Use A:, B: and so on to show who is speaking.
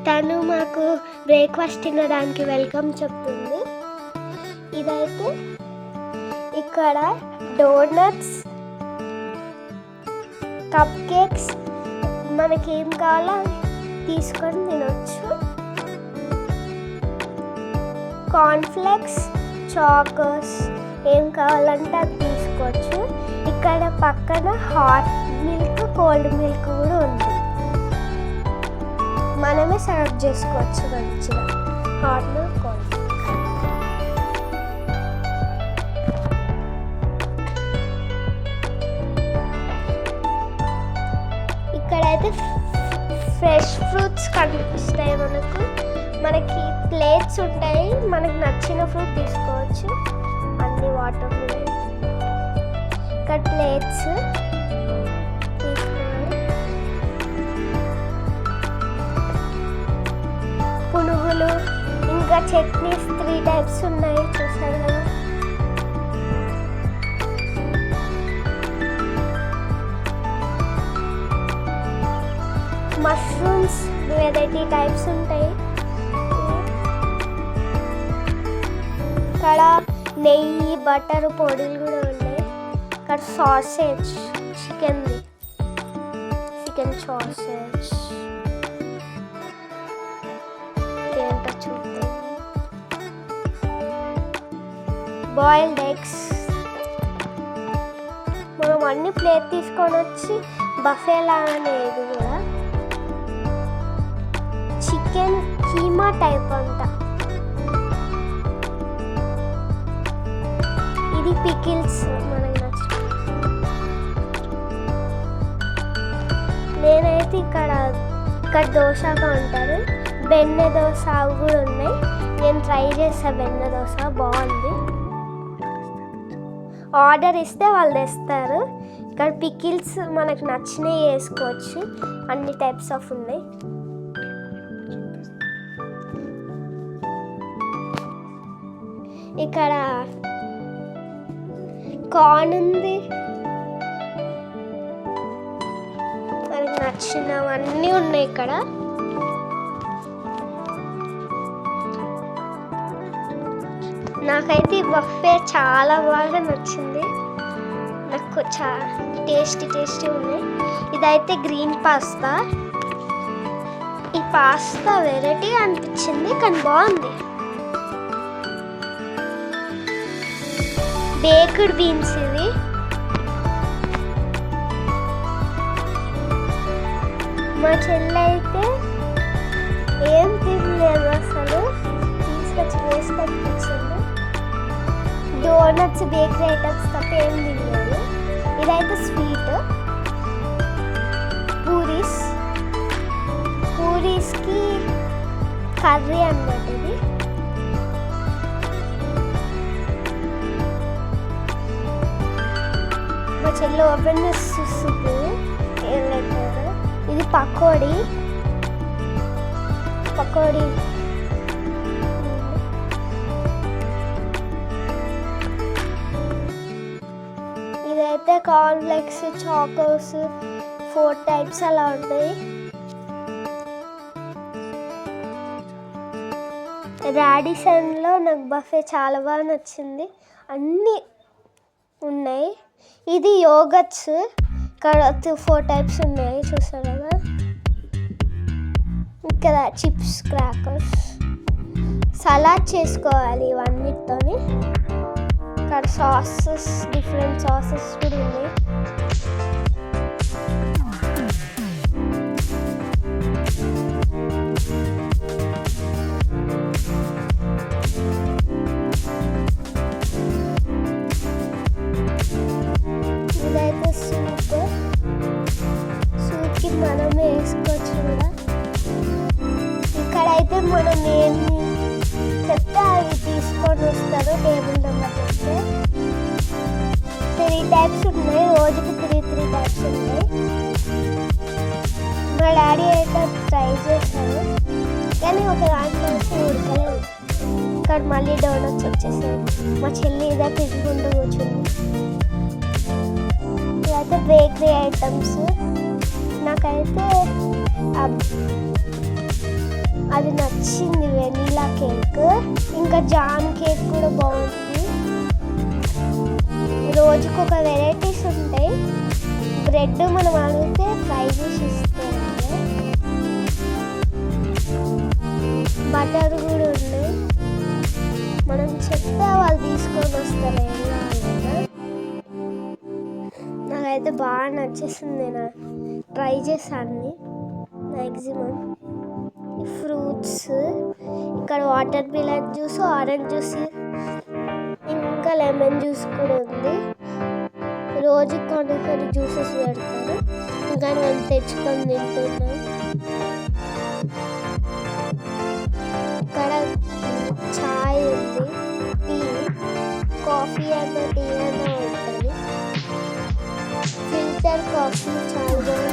A: తను మాకు బ్రేక్ఫాస్ట్ తినడానికి వెల్కమ్ చెప్తుంది. ఇదైతే ఇక్కడ డోనట్స్, కప్ కేక్స్, మనకేం కావాలో తీసుకొని తినొచ్చు. కార్న్ఫ్లెక్స్, చాకోస్ ఏం కావాలంటే అది తీసుకోవచ్చు. ఇక్కడ పక్కన హాట్ మిల్క్, కోల్డ్ మిల్క్ కూడా ఉంది. మనమే సర్వ్ చేసుకోవచ్చు మంచిగా హాట్ మిల్క్, కోల్డ్ మిల్క్. ఇక్కడైతే ఫ్రెష్ ఫ్రూట్స్ కనిపిస్తాయి మనకి ప్లేట్స్ ఉంటాయి, మనకు నచ్చిన ఫ్రూట్ తీసుకోవచ్చు. అన్ని వాటర్ మిలన్, ఇక్కడ ప్లేట్స్ తీసుకోవాలి. పునుగులు, ఇంకా చట్నీస్ 3 టైప్స్ ఉన్నాయి చూసారు కదా. మష్రూమ్స్ వెరైటీ టైప్స్ ఉంటాయి. ఇక్కడ నెయ్యి, బటర్ పొడులు కూడా ఉన్నాయి. ఇక్కడ సాసేజ్, చికెన్ సాసేజ్ ఏంటో చూద్దాం. బాయిల్డ్ ఎగ్స్, మనం అన్ని ప్లేట్ తీసుకొని వచ్చి బఫేలా అనేది కూడా. చికెన్ కీమా టైప్ అంట. ఇది పికిల్స్ మనకు నచ్చిన. నేనైతే ఇక్కడ దోశగా ఉంటారు, బెన్నె దోశ అవి కూడా ఉన్నాయి. నేను ట్రై చేసా బెన్నె దోశ, బాగుంది. ఆర్డర్ ఇస్తే వాళ్ళు తెస్తారు. ఇక్కడ పికిల్స్ మనకు నచ్చినవి వేసుకోవచ్చు, అన్ని టైప్స్ ఆఫ్ ఉన్నాయి. ఇక్కడ కార్న్ ఉంది, మనకు నచ్చినవన్నీ ఉన్నాయి ఇక్కడ. నాకైతే ఈ బఫే చాలా బాగా నచ్చింది, నాకు చాలా టేస్టీ ఉన్నాయి. ఇదైతే గ్రీన్ పాస్తా. ఈ పాస్తా వెరైటీగా అనిపించింది కానీ బాగుంది. బేక్డ్ బీన్స్ ఇవి. మా చెల్లి అయితే ఏం తినలేదు అసలు, తీసుకొచ్చి వేస్ట్ అనిపించింది. డోనట్స్, బేకరీ ఐటమ్స్ తప్ప ఏం తినలేదు. ఇదైతే స్వీట్ పూరీస్కి కర్రీ అన్నమాట. ఇది మా చెల్లి ఓపెన్ చేసి చూస్తుంది ఏం లేదు. ఇది పకోడీ. ఇదైతే కార్న్ఫ్లెక్స్, చాకోస్ 4 టైప్స్ అలా ఉంటాయి. రాడిసన్లో నాకు బఫే చాలా బాగా నచ్చింది, అన్నీ ఉన్నాయి. ఇది యోగట్స్, ఇక్కడ 4 టైప్స్ ఉన్నాయి చూసారు కదా. ఇక్కడ చిప్స్, క్రాకర్స్, సలాడ్ చేసుకోవాలి ఇవన్నిటితోని. ఇక్కడ సాసెస్, డిఫరెంట్ సాసెస్ కూడా ఉన్నాయి. ఇదైతే సూప్కి మనమే వేసుకోవచ్చు కూడా. ఇక్కడైతే మనం ఏమి చెప్తే అవి తీసుకొని వస్తారు టేబుల్ నెంబర్ చెప్తే. 3 టైప్స్ ఉన్నాయి, రోజుకి 3 టైప్స్ ఉన్నాయి. మా డాడీ అయితే ట్రై చేశారు కానీ ఒక దాంట్లో ఉడకలేదు. ఇక్కడ మళ్ళీ డోనట్స్ వచ్చేసాయి. మా చెల్లి ఇదే తిరుగుంటూ కూర్చుంది. ఇదైతే బేకరీ ఐటమ్స్. నాకైతే అది నచ్చింది, వెనీలా కేక్. ఇంకా జామ్ కేక్ కూడా బాగుంది. రోజుకు ఒక వెరైటీస్ ఉంటాయి. బ్రెడ్ మనం అడిగితే ఫ్రై చేసి ఇస్తారు. బటర్ కూడా ఉంది. మనం చెప్తే వాళ్ళు తీసుకొని వస్తారు. నాకైతే బాగా నచ్చేసింది. నేను ట్రై చేశాను మ్యాక్సిమం. ఫ్రూట్స్ ఇక్కడ water melon juice, orange juice, ఇంకా లెమన్ జ్యూస్ కూడా ఉంది. రోజు కొన్ని జ్యూసెస్ పెడతారు. ఇంకా నేను తెచ్చుకొని తింటున్నాను. ఇక్కడ చాయ్ ఉంది, టీ, కాఫీ అన్న టీ అన్న ఉంటుంది. ఫిల్టర్ కాఫీ చాలా బాగుంది.